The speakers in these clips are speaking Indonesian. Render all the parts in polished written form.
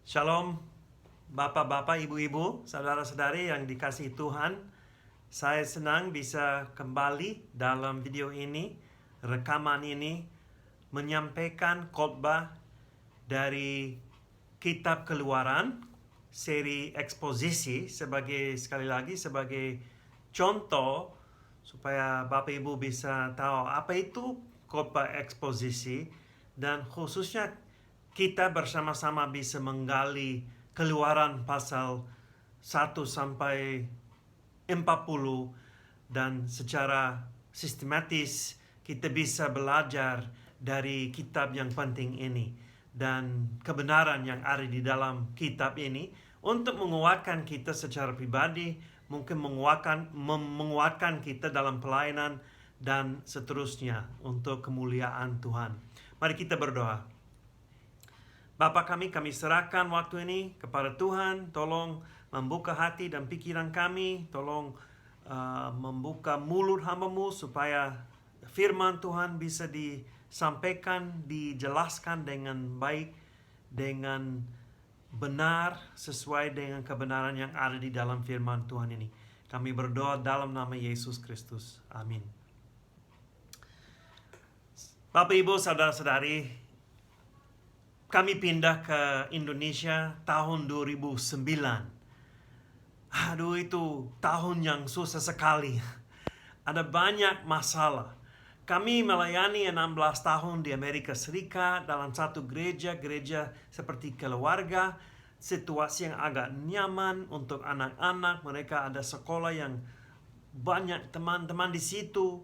Shalom, Bapak-bapak, Ibu-ibu, saudara-saudari yang dikasihi Tuhan. Saya senang bisa kembali dalam video ini, rekaman ini, menyampaikan khotbah dari Kitab Keluaran, seri eksposisi, sekali lagi sebagai contoh supaya Bapak Ibu bisa tahu apa itu khotbah eksposisi, dan khususnya kita bersama-sama bisa menggali Keluaran pasal 1 sampai 40, dan secara sistematis kita bisa belajar dari kitab yang penting ini dan kebenaran yang ada di dalam kitab ini untuk menguatkan kita secara pribadi, mungkin menguatkan kita dalam pelayanan dan seterusnya untuk kemuliaan Tuhan. Mari kita berdoa. Bapa kami serahkan waktu ini kepada Tuhan. Tolong membuka hati dan pikiran kami. Tolong membuka mulut hamba-Mu supaya firman Tuhan bisa disampaikan, dijelaskan dengan baik, dengan benar, sesuai dengan kebenaran yang ada di dalam firman Tuhan ini. Kami berdoa dalam nama Yesus Kristus. Amin. Bapak, Ibu, saudara-saudari, kami pindah ke Indonesia tahun 2009. Aduh, itu tahun yang susah sekali. Ada banyak masalah. Kami melayani 16 tahun di Amerika Serikat dalam satu gereja seperti keluarga. Situasi yang agak nyaman untuk anak-anak. Mereka ada sekolah yang banyak teman-teman di situ.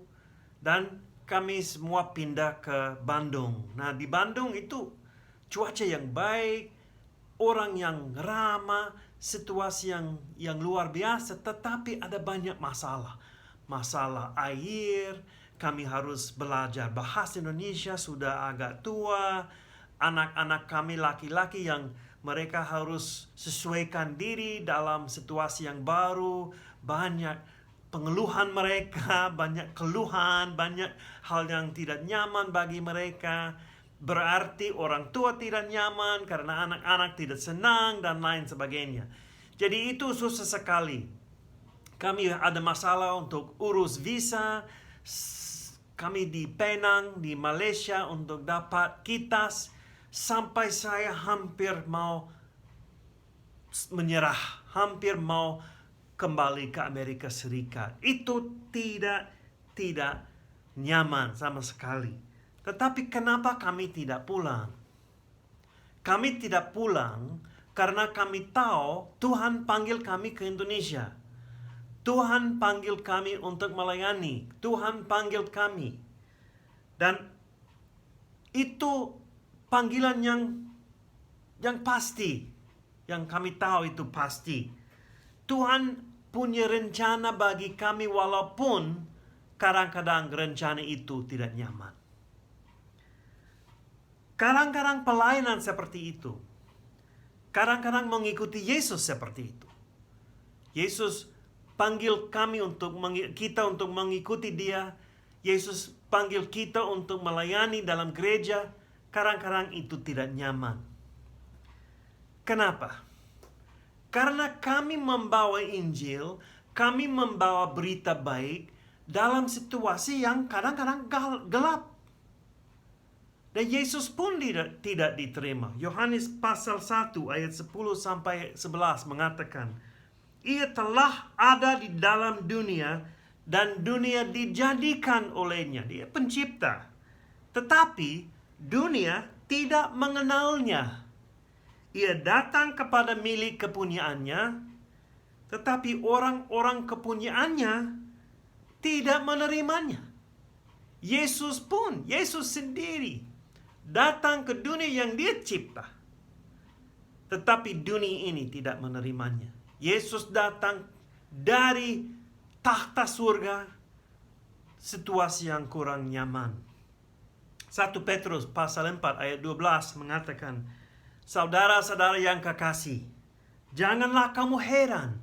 Dan kami semua pindah ke Bandung. Nah, di Bandung itu cuaca yang baik, orang yang ramah, situasi yang luar biasa, tetapi ada banyak masalah. Masalah air, kami harus belajar bahasa Indonesia, sudah agak tua. Anak-anak kami laki-laki yang mereka harus sesuaikan diri dalam situasi yang baru. Banyak pengeluhan mereka, banyak keluhan, banyak hal yang tidak nyaman bagi mereka. Berarti orang tua tidak nyaman karena anak-anak tidak senang dan lain sebagainya. Jadi itu susah sekali. Kami ada masalah untuk urus visa. Kami di Penang, di Malaysia untuk dapat kitas. Sampai saya hampir mau menyerah. Hampir mau kembali ke Amerika Serikat. Itu tidak nyaman sama sekali. Tetapi kenapa kami tidak pulang? Kami tidak pulang karena kami tahu Tuhan panggil kami ke Indonesia. Tuhan panggil kami untuk melayani. Tuhan panggil kami. Dan itu panggilan yang pasti. Yang kami tahu itu pasti. Tuhan punya rencana bagi kami walaupun kadang-kadang rencana itu tidak nyaman. Kadang-kadang pelayanan seperti itu. Kadang-kadang mengikuti Yesus seperti itu. Yesus panggil kita untuk mengikuti Dia. Yesus panggil kita untuk melayani dalam gereja. Kadang-kadang itu tidak nyaman. Kenapa? Karena kami membawa Injil, kami membawa berita baik dalam situasi yang kadang-kadang gelap. Dan Yesus pun tidak diterima. Yohanes pasal 1 ayat 10 sampai 11 mengatakan, Ia telah ada di dalam dunia dan dunia dijadikan olehnya. Dia pencipta. Tetapi dunia tidak mengenalnya. Ia datang kepada milik kepunyaannya, tetapi orang-orang kepunyaannya tidak menerimanya. Yesus sendiri datang ke dunia yang Dia cipta, tetapi dunia ini tidak menerimanya. Yesus datang dari tahta surga, situasi yang kurang nyaman. 1 Petrus pasal 4 ayat 12 mengatakan, Saudara-saudara yang kekasih, janganlah kamu heran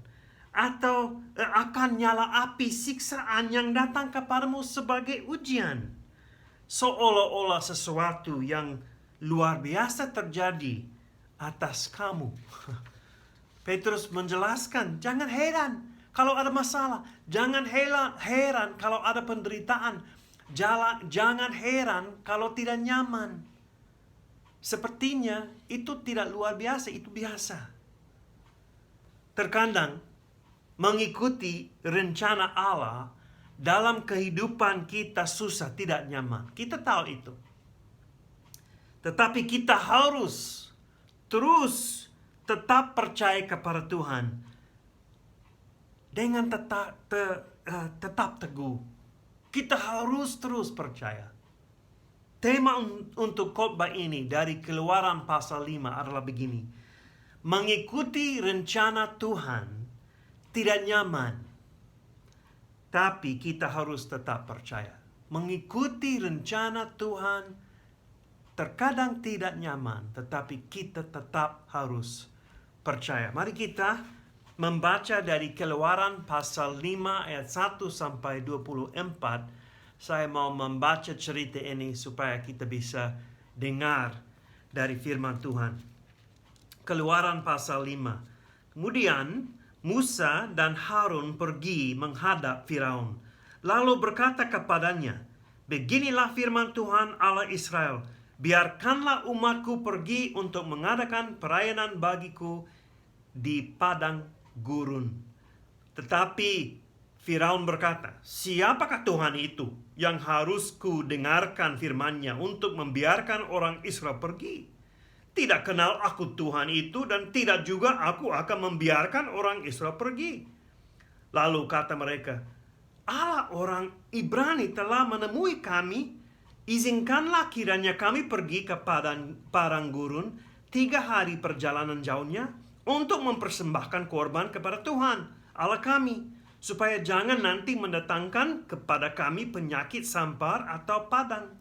atau akan nyala api siksaan yang datang kepadamu sebagai ujian, seolah-olah sesuatu yang luar biasa terjadi atas kamu. Petrus menjelaskan, jangan heran kalau ada masalah. Jangan heran kalau ada penderitaan. Jangan heran kalau tidak nyaman. Sepertinya itu tidak luar biasa, itu biasa. Terkadang mengikuti rencana Allah dalam kehidupan kita susah, tidak nyaman. Kita tahu itu. Tetapi kita harus terus tetap percaya kepada Tuhan dengan tetap teguh. Kita harus terus percaya. Tema untuk khotbah ini dari Keluaran pasal 5 adalah begini. Mengikuti rencana Tuhan tidak nyaman, tapi kita harus tetap percaya. Mengikuti rencana Tuhan terkadang tidak nyaman, tetapi kita tetap harus percaya. Mari kita membaca dari Keluaran pasal 5 ayat 1 sampai 24. Saya mau membaca cerita ini supaya kita bisa dengar dari firman Tuhan. Keluaran pasal 5. Kemudian Musa dan Harun pergi menghadap Firaun, lalu berkata kepadanya, beginilah firman Tuhan Allah Israel, biarkanlah umatku pergi untuk mengadakan perayaan bagiku di padang gurun. Tetapi Firaun berkata, siapakah Tuhan itu yang harus ku dengarkan firman-Nya untuk membiarkan orang Israel pergi? Tidak kenal aku Tuhan itu, dan tidak juga aku akan membiarkan orang Israel pergi. Lalu kata mereka, Allah orang Ibrani telah menemui kami, izinkanlah kiranya kami pergi ke padang gurun 3 hari perjalanan jauhnya untuk mempersembahkan korban kepada Tuhan Allah kami, supaya jangan nanti mendatangkan kepada kami penyakit sampar atau pedang.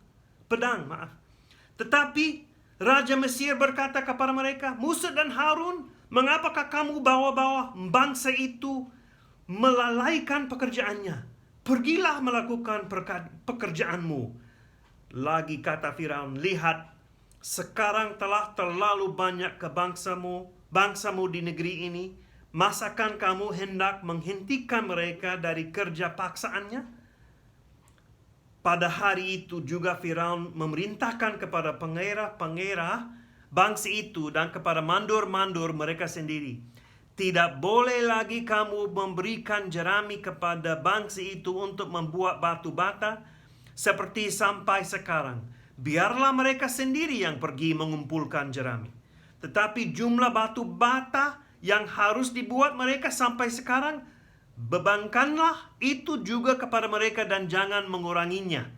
Tetapi Raja Mesir berkata kepada mereka, Musa dan Harun, mengapakah kamu bawa-bawa bangsa itu melalaikan pekerjaannya? Pergilah melakukan pekerjaanmu. Lagi kata Firaun, lihat, sekarang telah terlalu banyak ke bangsamu di negeri ini. Masakan kamu hendak menghentikan mereka dari kerja paksaannya? Pada hari itu juga Firaun memerintahkan kepada pengerah bangsa itu dan kepada mandor-mandor mereka sendiri, tidak boleh lagi kamu memberikan jerami kepada bangsa itu untuk membuat batu bata seperti sampai sekarang. Biarlah mereka sendiri yang pergi mengumpulkan jerami. Tetapi jumlah batu bata yang harus dibuat mereka sampai sekarang, bebankanlah itu juga kepada mereka dan jangan menguranginya.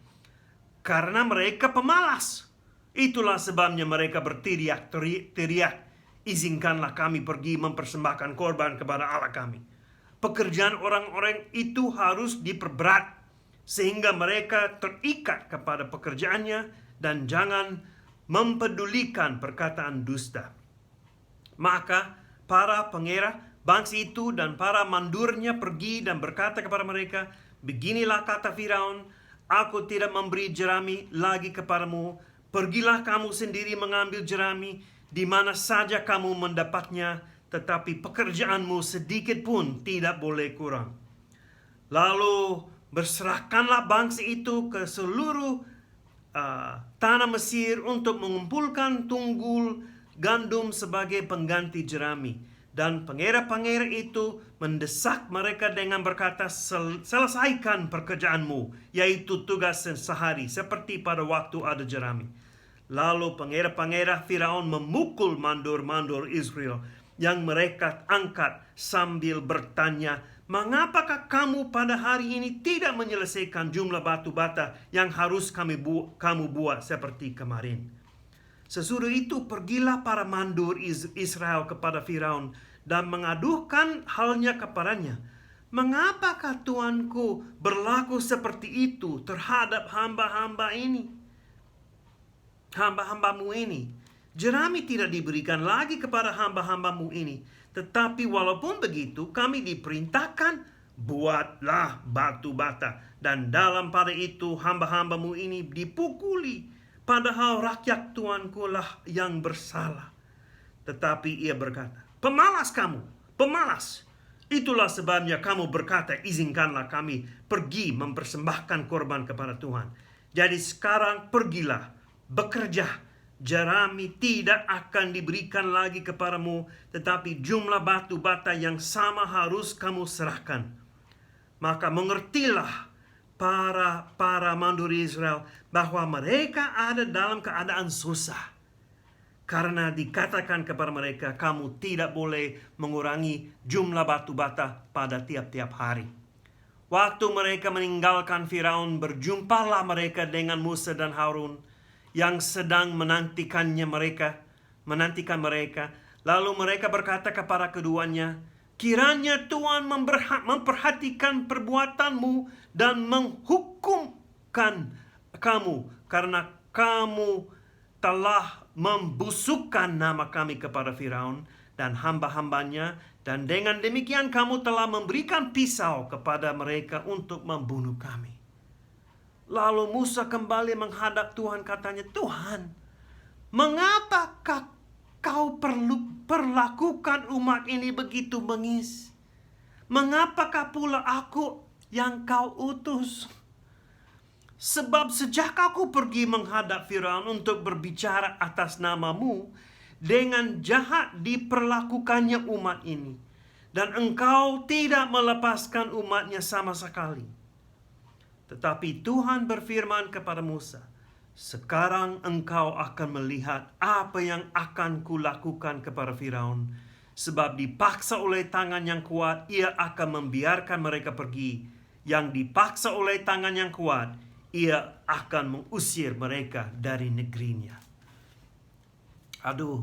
Karena mereka pemalas. Itulah sebabnya mereka berteriak, izinkanlah kami pergi mempersembahkan korban kepada Allah kami. Pekerjaan orang-orang itu harus diperberat, sehingga mereka terikat kepada pekerjaannya dan jangan mempedulikan perkataan dusta. Maka para pengerah bangsa itu dan para mandurnya pergi dan berkata kepada mereka, beginilah kata Firaun, aku tidak memberi jerami lagi kepadamu. Pergilah kamu sendiri mengambil jerami di mana saja kamu mendapatnya, tetapi pekerjaanmu sedikit pun tidak boleh kurang. Lalu berserahkanlah bangsa itu ke seluruh tanah Mesir untuk mengumpulkan tunggul gandum sebagai pengganti jerami. Dan pengerah-pengerah itu mendesak mereka dengan berkata, selesaikan pekerjaanmu, yaitu tugas sehari, seperti pada waktu ada jerami. Lalu pengerah-pengerah Firaun memukul mandor-mandor Israel yang mereka angkat sambil bertanya, mengapakah kamu pada hari ini tidak menyelesaikan jumlah batu bata yang harus kamu buat seperti kemarin? Sesudah itu pergilah para mandor Israel kepada Firaun dan mengadukan halnya kepadanya. Mengapakah Tuanku berlaku seperti itu terhadap hamba-hambamu ini? Jerami tidak diberikan lagi kepada hamba-hambamu ini. Tetapi walaupun begitu, kami diperintahkan, buatlah batu bata. Dan dalam pada itu hamba-hambamu ini dipukuli. Padahal rakyat Tuanku lah yang bersalah. Tetapi ia berkata, "Pemalas kamu, pemalas. Itulah sebabnya kamu berkata, izinkanlah kami pergi mempersembahkan korban kepada Tuhan. Jadi sekarang pergilah, bekerja. Jerami tidak akan diberikan lagi kepadamu, tetapi jumlah batu bata yang sama harus kamu serahkan." Maka mengertilah para manduri Israel bahwa mereka ada dalam keadaan susah. Karena dikatakan kepada mereka, kamu tidak boleh mengurangi jumlah batu bata pada tiap-tiap hari. Waktu mereka meninggalkan Firaun, berjumpalah mereka dengan Musa dan Harun yang sedang menantikan mereka. Lalu mereka berkata kepada keduanya, "Kiranya Tuhan memperhatikan perbuatanmu dan menghukumkan kamu, karena kamu telah membusukkan nama kami kepada Firaun dan hamba-hambanya, dan dengan demikian kamu telah memberikan pisau kepada mereka untuk membunuh kami." Lalu Musa kembali menghadap Tuhan, katanya, "Tuhan, mengapakah kau perlu perlakukan umat ini begitu bengis? Mengapakah pula aku yang kau utus? Sebab sejak aku pergi menghadap Firaun untuk berbicara atas namamu, dengan jahat diperlakukannya umat ini, dan engkau tidak melepaskan umatnya sama sekali." Tetapi Tuhan berfirman kepada Musa, "Sekarang engkau akan melihat apa yang akan kulakukan kepada Firaun. Sebab dipaksa oleh tangan yang kuat, ia akan membiarkan mereka pergi. Yang dipaksa oleh tangan yang kuat, ia akan mengusir mereka dari negerinya." Aduh,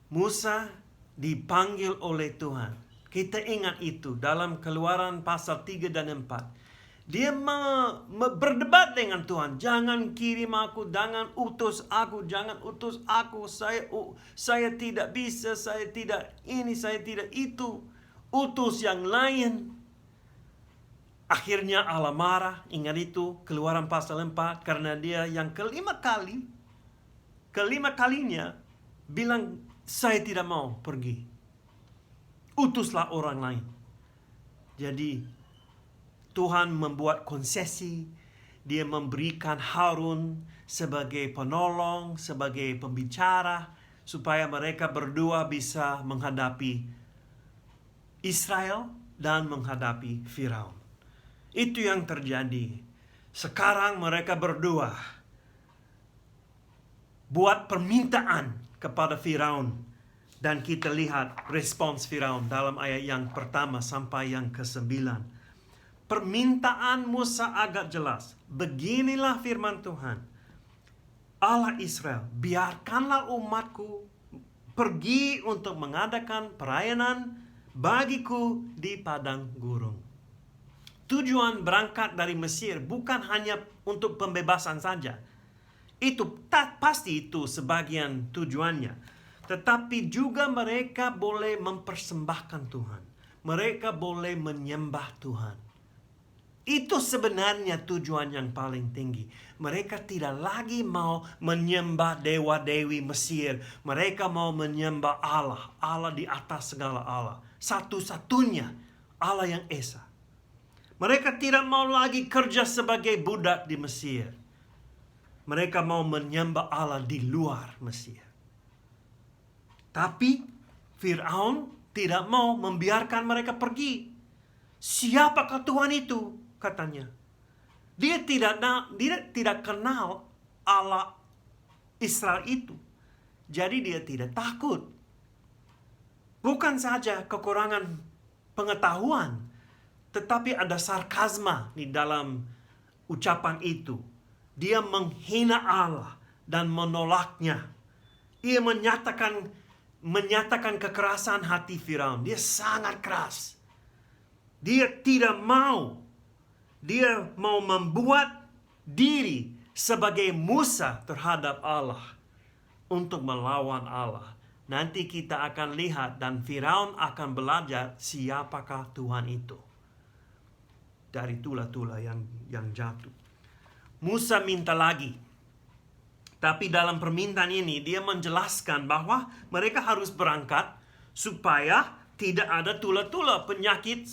Musa dipanggil oleh Tuhan. Kita ingat itu dalam Keluaran pasal 3 dan 4. Dia berdebat dengan Tuhan. "Jangan kirim aku, jangan utus aku, jangan utus aku. Saya tidak bisa, saya tidak ini, saya tidak itu. Utus yang lain." Akhirnya Allah marah. Ingat itu, Keluaran pasal 4. Karena dia yang kelima kalinya bilang, "Saya tidak mau pergi. Utuslah orang lain." Jadi Tuhan membuat konsesi. Dia memberikan Harun sebagai penolong, sebagai pembicara, supaya mereka berdua bisa menghadapi Israel dan menghadapi Firaun. Itu yang terjadi. Sekarang mereka berdua buat permintaan kepada Firaun, dan kita lihat respons Firaun dalam ayat yang pertama sampai yang ke-9. Permintaan Musa agak jelas. "Beginilah firman Tuhan, Allah Israel, biarkanlah umatku pergi untuk mengadakan perayaan bagiku di padang gurun." Tujuan berangkat dari Mesir bukan hanya untuk pembebasan saja. Itu pasti itu sebagian tujuannya. Tetapi juga mereka boleh mempersembahkan Tuhan. Mereka boleh menyembah Tuhan. Itu sebenarnya tujuan yang paling tinggi. Mereka tidak lagi mau menyembah dewa-dewi Mesir. Mereka mau menyembah Allah. Allah di atas segala Allah. Satu-satunya Allah yang esa. Mereka tidak mau lagi kerja sebagai budak di Mesir. Mereka mau menyembah Allah di luar Mesir. Tapi Firaun tidak mau membiarkan mereka pergi. "Siapakah Tuhan itu?" katanya. Dia tidak kenal Allah Israel itu. Jadi dia tidak takut. Bukan saja kekurangan pengetahuan, tetapi ada sarkasma di dalam ucapan itu. Dia menghina Allah dan menolaknya. Ia menyatakan kekerasan hati Firaun. Dia sangat keras. Dia tidak mau. Dia mau membuat diri sebagai Musa terhadap Allah untuk melawan Allah. Nanti kita akan lihat dan Firaun akan belajar siapakah Tuhan itu dari tula-tula yang jatuh. Musa minta lagi. Tapi dalam permintaan ini dia menjelaskan bahwa mereka harus berangkat supaya tidak ada tula-tula, penyakit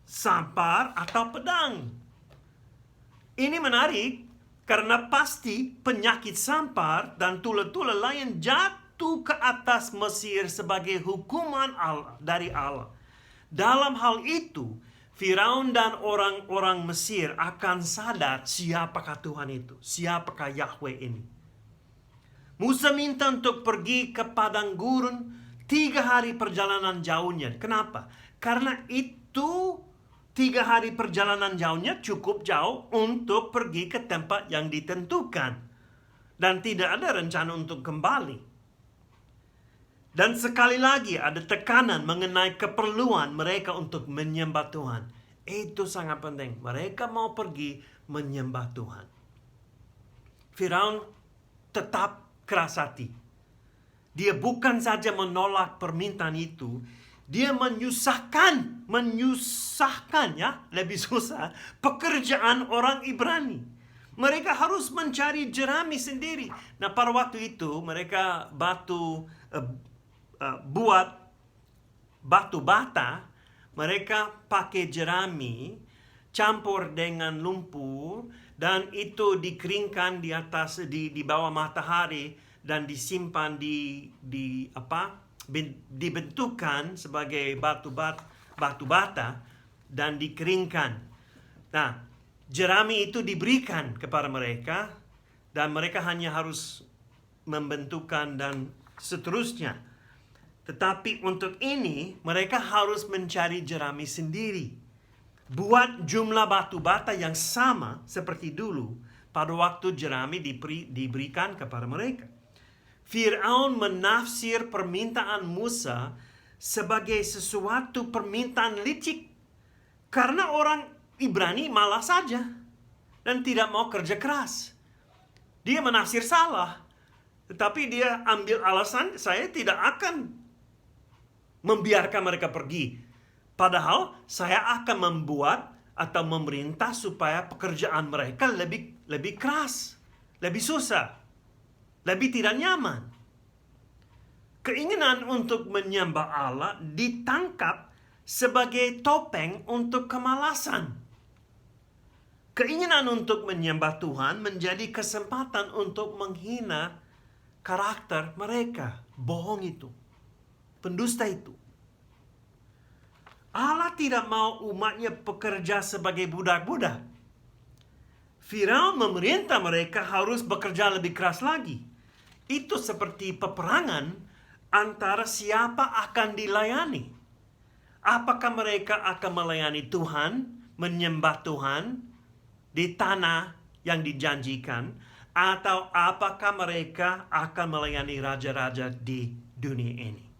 sampar atau pedang. Ini menarik karena pasti penyakit sampar dan tula-tula lain jatuh ke atas Mesir sebagai hukuman Allah, dari Allah. Dalam hal itu, Firaun dan orang-orang Mesir akan sadar siapakah Tuhan itu, siapakah Yahweh ini. Musa minta untuk pergi ke padang gurun 3 hari perjalanan jauhnya. Kenapa? Karena itu 3 hari perjalanan jauhnya cukup jauh untuk pergi ke tempat yang ditentukan. Dan tidak ada rencana untuk kembali. Dan sekali lagi ada tekanan mengenai keperluan mereka untuk menyembah Tuhan. Itu sangat penting. Mereka mau pergi menyembah Tuhan. Firaun tetap keras hati. Dia bukan saja menolak permintaan itu, dia menyusahkan ya, lebih susah, pekerjaan orang Ibrani. Mereka harus mencari jerami sendiri. Nah, pada waktu itu mereka buat batu bata, mereka pakai jerami campur dengan lumpur dan itu dikeringkan di atas di bawah matahari dan disimpan dibentukkan sebagai batu bata dan dikeringkan. Nah, jerami itu diberikan kepada mereka dan mereka hanya harus membentukkan dan seterusnya. Tetapi untuk ini mereka harus mencari jerami sendiri. Buat jumlah batu bata yang sama seperti dulu pada waktu jerami diberikan kepada mereka. Firaun menafsir permintaan Musa sebagai sesuatu permintaan licik. Karena orang Ibrani malas saja dan tidak mau kerja keras. Dia menafsir salah. Tetapi dia ambil alasan, saya tidak akan membiarkan mereka pergi. Padahal saya akan membuat atau memerintah supaya pekerjaan mereka lebih keras, lebih susah, lebih tidak nyaman. Keinginan untuk menyembah Allah ditangkap sebagai topeng untuk kemalasan. Keinginan untuk menyembah Tuhan menjadi kesempatan untuk menghina karakter mereka. Bohong itu, pendusta itu. Allah tidak mau umatnya bekerja sebagai budak-budak. Firaun memerintah mereka harus bekerja lebih keras lagi. Itu seperti peperangan antara siapa akan dilayani. Apakah mereka akan melayani Tuhan, menyembah Tuhan di tanah yang dijanjikan, atau apakah mereka akan melayani raja-raja di dunia ini?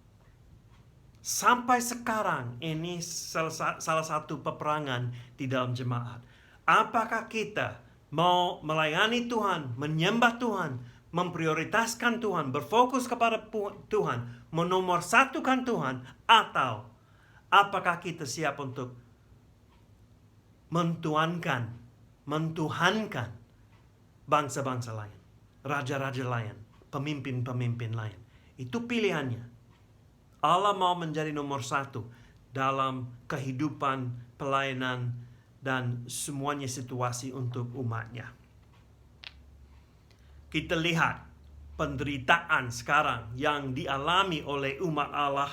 Sampai sekarang ini salah satu peperangan di dalam jemaat. Apakah kita mau melayani Tuhan, menyembah Tuhan, memprioritaskan Tuhan, berfokus kepada Tuhan, menomorsatukan Tuhan, atau apakah kita siap untuk mentuhankan bangsa-bangsa lain, raja-raja lain, pemimpin-pemimpin lain? Itu pilihannya. Allah mau menjadi nomor 1 dalam kehidupan, pelayanan, dan semuanya situasi untuk umatnya. Kita lihat penderitaan sekarang yang dialami oleh umat Allah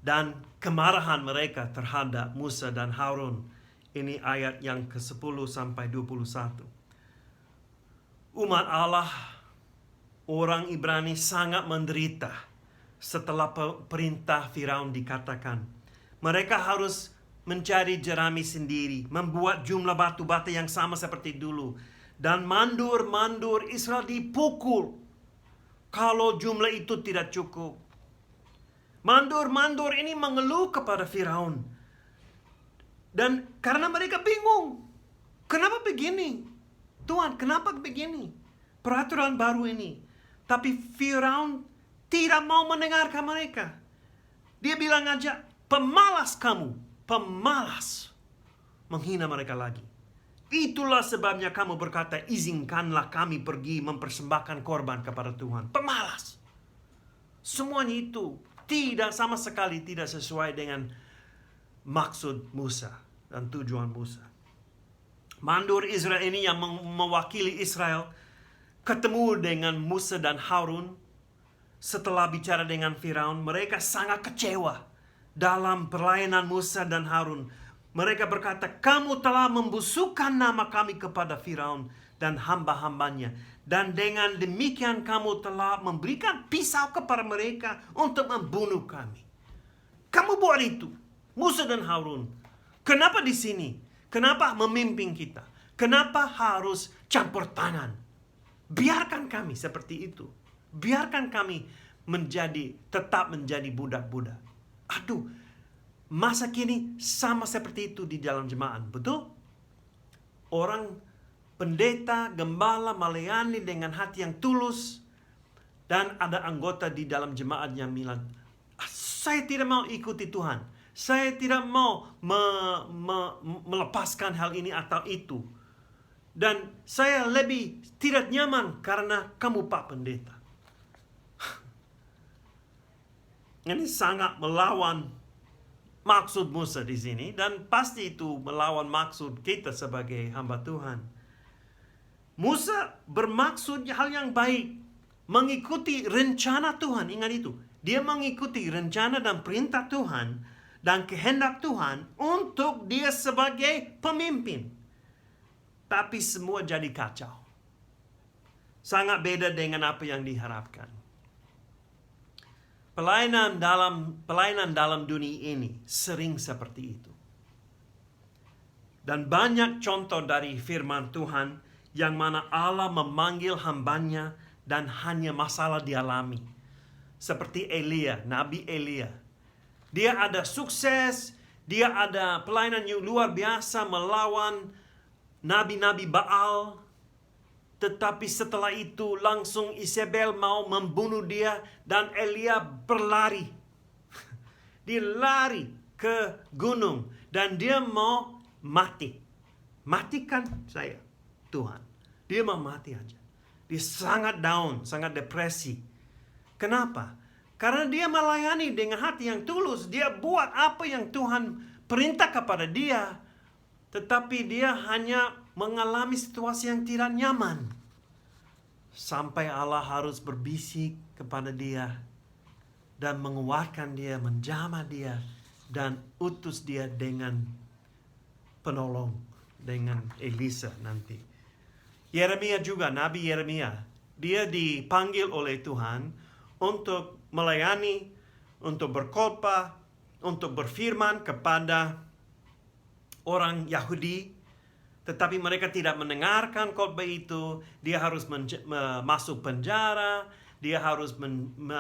dan kemarahan mereka terhadap Musa dan Harun. Ini ayat yang ke-10 sampai 21. Umat Allah, orang Ibrani sangat menderita setelah perintah Firaun dikatakan. Mereka harus mencari jerami sendiri, membuat jumlah batu bata yang sama seperti dulu. Dan mandur Israel dipukul kalau jumlah itu tidak cukup. Mandur ini mengeluh kepada Firaun. Dan karena mereka bingung. Kenapa begini? Tuhan, kenapa begini? Peraturan baru ini. Tapi Firaun tidak mau mendengarkan mereka. Dia bilang aja, pemalas kamu, pemalas. Menghina mereka lagi. Itulah sebabnya kamu berkata, izinkanlah kami pergi mempersembahkan korban kepada Tuhan. Pemalas. Semuanya itu sama sekali tidak sesuai dengan maksud Musa dan tujuan Musa. Mandur Israel ini yang mewakili Israel ketemu dengan Musa dan Harun. Setelah bicara dengan Firaun, mereka sangat kecewa dalam pelayanan Musa dan Harun. Mereka berkata, kamu telah membusukkan nama kami kepada Firaun dan hamba-hambanya. Dan dengan demikian kamu telah memberikan pisau kepada mereka untuk membunuh kami. Kamu buat itu, Musa dan Harun. Kenapa di sini? Kenapa memimpin kita? Kenapa harus campur tangan? Biarkan kami seperti itu. Biarkan kami tetap menjadi budak-budak. Aduh, masa kini sama seperti itu di dalam jemaat, betul? Orang pendeta, gembala melayani dengan hati yang tulus. Dan ada anggota di dalam jemaat yang bilang, saya tidak mau ikuti Tuhan. Saya tidak mau melepaskan hal ini atau itu. Dan saya lebih tidak nyaman karena kamu Pak Pendeta. Ini sangat melawan maksud Musa di sini. Dan pasti itu melawan maksud kita sebagai hamba Tuhan. Musa bermaksud hal yang baik. Mengikuti rencana Tuhan. Ingat itu. Dia mengikuti rencana dan perintah Tuhan dan kehendak Tuhan untuk dia sebagai pemimpin. Tapi semua jadi kacau. Sangat beda dengan apa yang diharapkan. Pelayanan dalam dunia ini sering seperti itu. Dan banyak contoh dari firman Tuhan yang mana Allah memanggil hambanya dan hanya masalah dialami. Seperti Elia, Nabi Elia. Dia ada sukses, dia ada pelayanan yang luar biasa melawan nabi-nabi Baal. Tetapi setelah itu langsung Isabel mau membunuh dia dan Elia berlari. Dia lari ke gunung dan dia mau mati. Matikan saya, Tuhan. Dia mau mati aja. Dia sangat down, sangat depresi. Kenapa? Karena dia melayani dengan hati yang tulus. Dia buat apa yang Tuhan perintah kepada dia. Tetapi dia hanya mengalami situasi yang tidak nyaman. Sampai Allah harus berbisik kepada dia. Dan menguatkan dia, menjamah dia. Dan utus dia dengan penolong. Dengan Elisa nanti. Yeremia juga, Nabi Yeremia. Dia dipanggil oleh Tuhan untuk melayani, untuk berkhotbah, untuk berfirman kepada orang Yahudi. Tetapi mereka tidak mendengarkan khotbah itu. Dia harus masuk penjara. Dia harus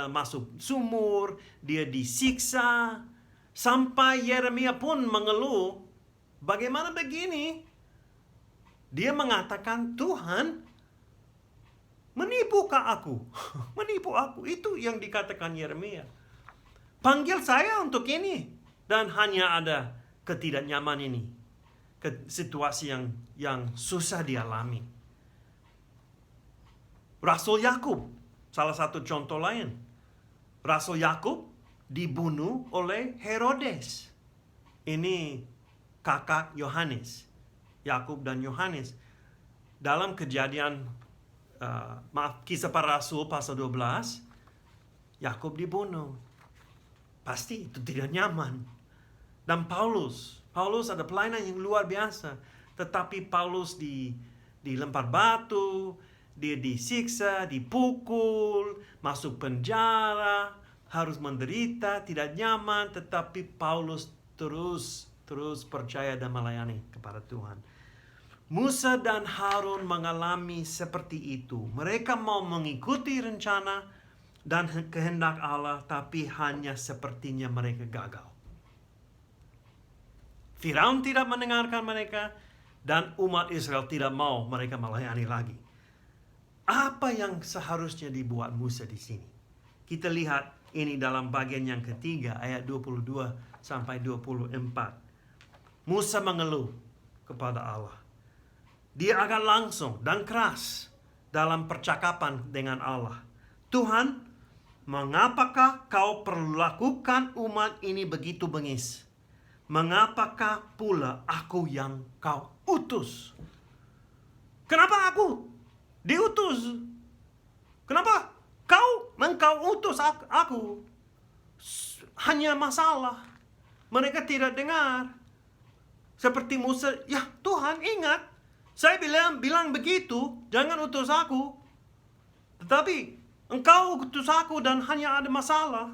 masuk sumur. Dia disiksa. Sampai Yeremia pun mengeluh. Bagaimana begini? Dia mengatakan, Tuhan, menipukah aku? Menipu aku. Itu yang dikatakan Yeremia. Panggil saya untuk ini. Dan hanya ada ketidaknyaman ini. Situasi yang susah dialami. Rasul Yakub. Salah satu contoh lain. Rasul Yakub dibunuh oleh Herodes. Ini kakak Yohanes. Yakub dan Yohanes. Dalam kejadian Kisah Para Rasul pasal 12, Yakub dibunuh. Pasti itu tidak nyaman. Dan Paulus ada pelayanan yang luar biasa. Tetapi Paulus dilempar batu, dia disiksa, dipukul, masuk penjara, harus menderita, tidak nyaman. Tetapi Paulus terus percaya dan melayani kepada Tuhan. Musa dan Harun mengalami seperti itu. Mereka mau mengikuti rencana dan kehendak Allah, tapi hanya sepertinya mereka gagal. Firaun tidak mendengarkan mereka, dan umat Israel tidak mau mereka melayani lagi. Apa yang seharusnya dibuat Musa di sini? Kita lihat ini dalam bagian yang ketiga, ayat 22 sampai 24. Musa mengeluh kepada Allah. Dia agak langsung dan keras dalam percakapan dengan Allah. Tuhan, mengapakah kau perlakukan umat ini begitu bengis? Mengapakah pula aku yang kau utus? Kenapa aku diutus? Kenapa engkau utus aku? Hanya masalah. Mereka tidak dengar. Seperti Musa, ya Tuhan ingat, saya bilang begitu, jangan utus aku. Tetapi engkau utus aku dan hanya ada masalah.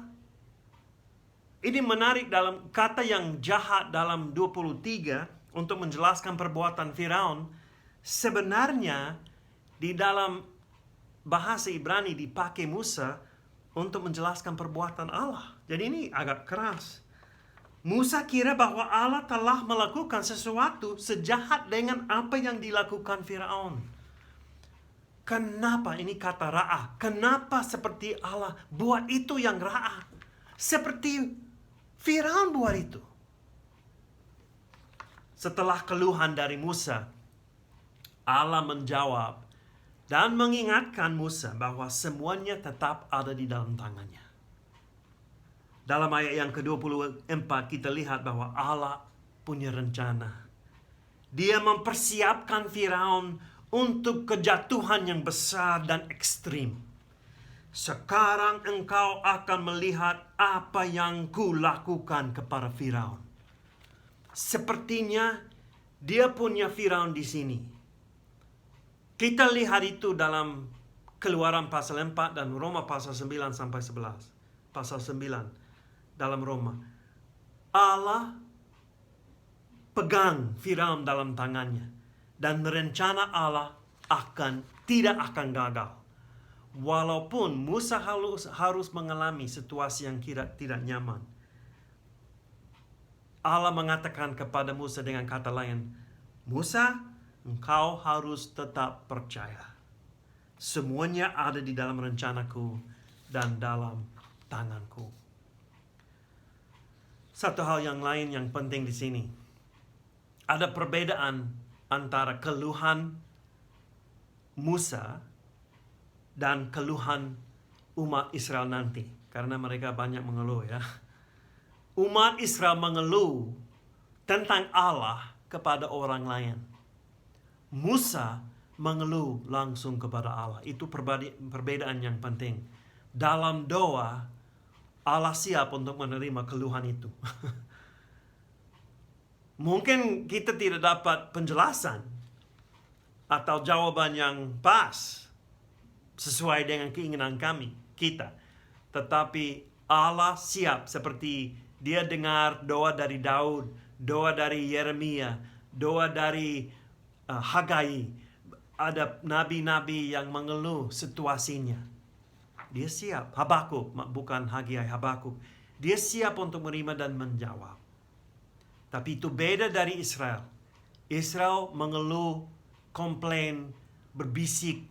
Ini menarik dalam kata yang jahat dalam 23 untuk menjelaskan perbuatan Firaun. Sebenarnya di dalam bahasa Ibrani dipakai Musa untuk menjelaskan perbuatan Allah. Jadi ini agak keras. Musa kira bahwa Allah telah melakukan sesuatu sejahat dengan apa yang dilakukan Firaun. Kenapa ini kata ra'ah? Kenapa seperti Allah buat itu yang ra'ah? Seperti Firaun buat itu. Setelah keluhan dari Musa, Allah menjawab dan mengingatkan Musa bahwa semuanya tetap ada di dalam tangannya. Dalam ayat yang ke-24 kita lihat bahwa Allah punya rencana. Dia mempersiapkan Firaun untuk kejatuhan yang besar dan ekstrim. Sekarang engkau akan melihat apa yang kulakukan kepada Firaun. Sepertinya dia punya Firaun di sini. Kita lihat itu dalam Keluaran pasal 4 dan Roma pasal 9 sampai 11. Pasal 9 dalam Roma. Allah pegang Firaun dalam tangannya. Dan rencana Allah tidak akan gagal. Walaupun Musa harus mengalami situasi yang tidak nyaman. Allah mengatakan kepada Musa dengan kata lain, Musa, engkau harus tetap percaya. Semuanya ada di dalam rencanaku dan dalam tanganku. Satu hal yang lain yang penting di sini. Ada perbedaan antara keluhan Musa dan keluhan umat Israel nanti. Karena mereka banyak mengeluh ya. Umat Israel mengeluh tentang Allah kepada orang lain. Musa mengeluh langsung kepada Allah. Itu perbedaan yang penting. Dalam doa, Allah siap untuk menerima keluhan itu. Mungkin kita tidak dapat penjelasan atau jawaban yang pas sesuai dengan keinginan kita. Tetapi Allah siap, seperti dia dengar doa dari Daud, doa dari Yeremia, doa dari Hagai. Ada nabi-nabi yang mengeluh situasinya. Dia siap. Habakuk, bukan Hagai, Habakuk. Dia siap untuk menerima dan menjawab. Tapi itu beda dari Israel. Israel mengeluh, komplain, berbisik,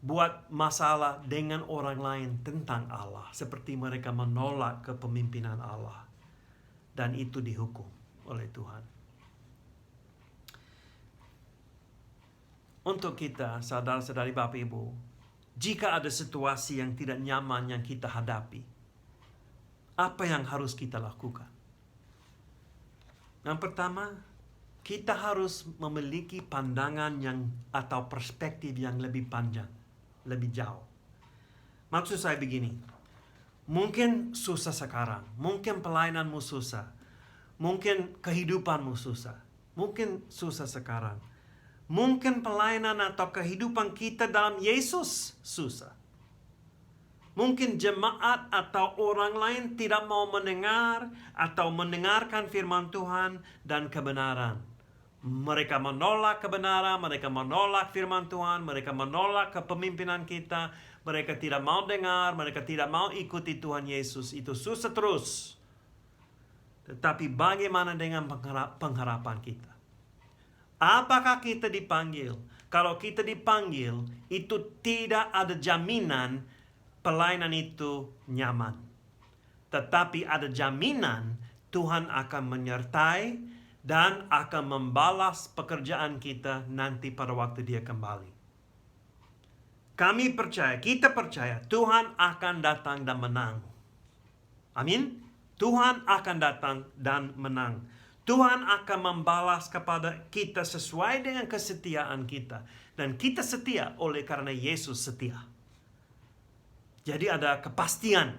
buat masalah dengan orang lain tentang Allah. Seperti mereka menolak kepemimpinan Allah. Dan itu dihukum oleh Tuhan. Untuk kita, saudara-saudari Bapak Ibu, jika ada situasi yang tidak nyaman yang kita hadapi, apa yang harus kita lakukan? Yang pertama, kita harus memiliki pandangan atau perspektif yang lebih panjang, lebih jauh. Maksud saya begini, mungkin susah sekarang, mungkin pelayananmu susah, mungkin kehidupanmu susah, mungkin susah sekarang. Mungkin pelayanan atau kehidupan kita dalam Yesus susah. Mungkin jemaat atau orang lain tidak mau mendengar atau mendengarkan firman Tuhan dan kebenaran. Mereka menolak kebenaran, mereka menolak firman Tuhan, mereka menolak kepemimpinan kita, mereka tidak mau dengar, mereka tidak mau ikuti Tuhan Yesus. Itu susah terus. Tetapi bagaimana dengan pengharapan kita? Apakah kita dipanggil? Kalau kita dipanggil, itu tidak ada jaminan pelayanan itu nyaman. Tetapi ada jaminan Tuhan akan menyertai dan akan membalas pekerjaan kita nanti pada waktu Dia kembali. Kita percaya Tuhan akan datang dan menang. Amin. Tuhan akan datang dan menang. Tuhan akan membalas kepada kita sesuai dengan kesetiaan kita. Dan kita setia oleh karena Yesus setia. Jadi ada kepastian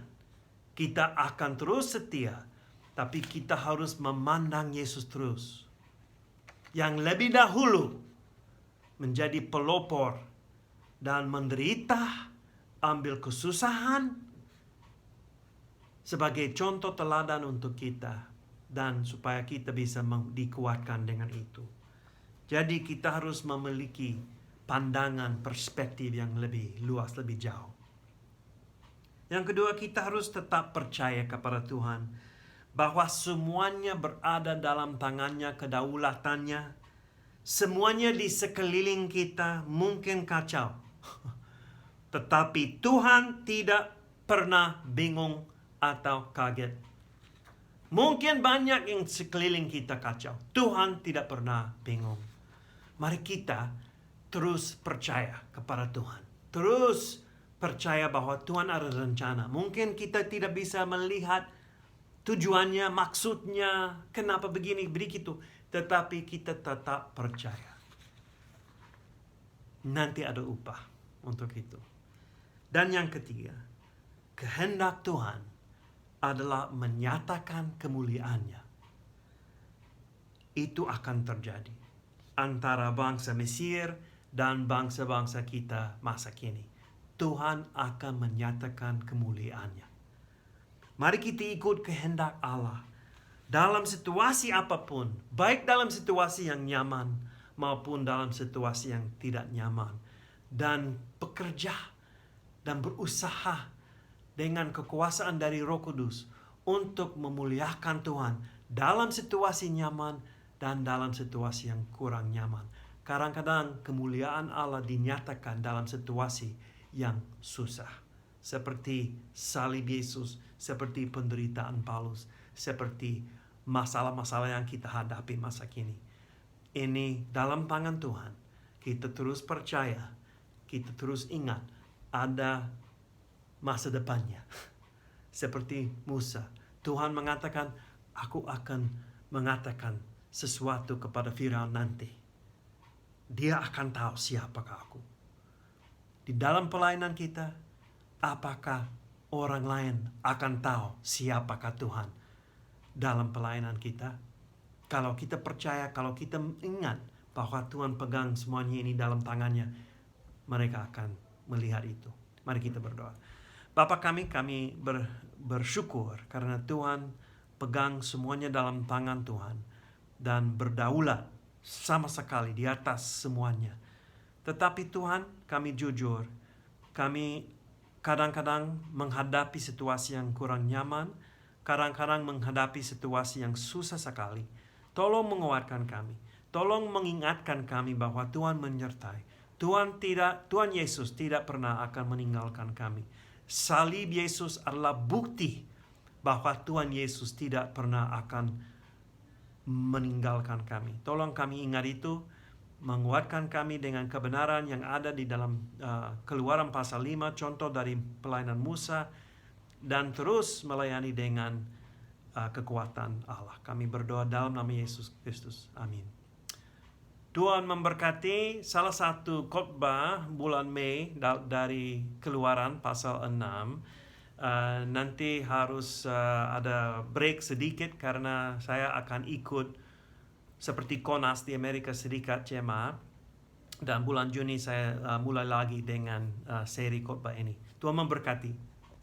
kita akan terus setia. Tapi kita harus memandang Yesus terus. Yang lebih dahulu menjadi pelopor dan menderita, ambil kesusahan sebagai contoh teladan untuk kita, dan supaya kita bisa dikuatkan dengan itu. Jadi kita harus memiliki pandangan perspektif yang lebih luas, lebih jauh. Yang kedua, kita harus tetap percaya kepada Tuhan bahwa semuanya berada dalam tangannya, kedaulatannya. Semuanya di sekeliling kita mungkin kacau. Tetapi Tuhan tidak pernah bingung atau kaget. Mungkin banyak yang sekeliling kita kacau. Tuhan tidak pernah bingung. Mari kita terus percaya kepada Tuhan. Terus percaya bahwa Tuhan ada rencana. Mungkin kita tidak bisa melihat tujuannya, maksudnya, kenapa begini, begitu. Tetapi kita tetap percaya. Nanti ada upah untuk itu. Dan yang ketiga, kehendak Tuhan adalah menyatakan kemuliaannya. Itu akan terjadi antara bangsa Mesir dan bangsa-bangsa kita masa kini. Tuhan akan menyatakan kemuliaannya. Mari kita ikut kehendak Allah dalam situasi apapun, baik dalam situasi yang nyaman maupun dalam situasi yang tidak nyaman, dan bekerja dan berusaha dengan kekuasaan dari Roh Kudus untuk memuliakan Tuhan dalam situasi nyaman dan dalam situasi yang kurang nyaman. Kadang-kadang kemuliaan Allah dinyatakan dalam situasi yang susah. Seperti salib Yesus, seperti penderitaan Paulus, seperti masalah-masalah yang kita hadapi masa kini. Ini dalam tangan Tuhan. Kita terus percaya, kita terus ingat ada masa depannya. Seperti Musa, Tuhan mengatakan, aku akan mengatakan sesuatu kepada Firaun nanti. Dia akan tahu siapakah aku. Di dalam pelayanan kita, apakah orang lain akan tahu siapakah Tuhan dalam pelayanan kita? Kalau kita percaya, kalau kita ingat bahwa Tuhan pegang semuanya ini dalam tangannya, mereka akan melihat itu. Mari kita berdoa. Bapa kami bersyukur karena Tuhan pegang semuanya dalam tangan Tuhan dan berdaulat sama sekali di atas semuanya. Tetapi Tuhan, kami jujur, kami kadang-kadang menghadapi situasi yang kurang nyaman, kadang-kadang menghadapi situasi yang susah sekali. Tolong menguatkan kami, tolong mengingatkan kami bahwa Tuhan menyertai. Tuhan Yesus tidak pernah akan meninggalkan kami. Salib Yesus adalah bukti bahwa Tuhan Yesus tidak pernah akan meninggalkan kami. Tolong kami ingat itu, menguatkan kami dengan kebenaran yang ada di dalam Keluaran pasal 5, contoh dari pelayanan Musa, dan terus melayani dengan kekuatan Allah. Kami berdoa dalam nama Yesus Kristus. Amin. Tuhan memberkati. Salah satu khotbah bulan Mei dari Keluaran pasal 6. Nanti harus ada break sedikit karena saya akan ikut seperti Konas di Amerika Serikat jemaat. Dan bulan Juni saya mulai lagi dengan seri khotbah ini. Tuhan memberkati.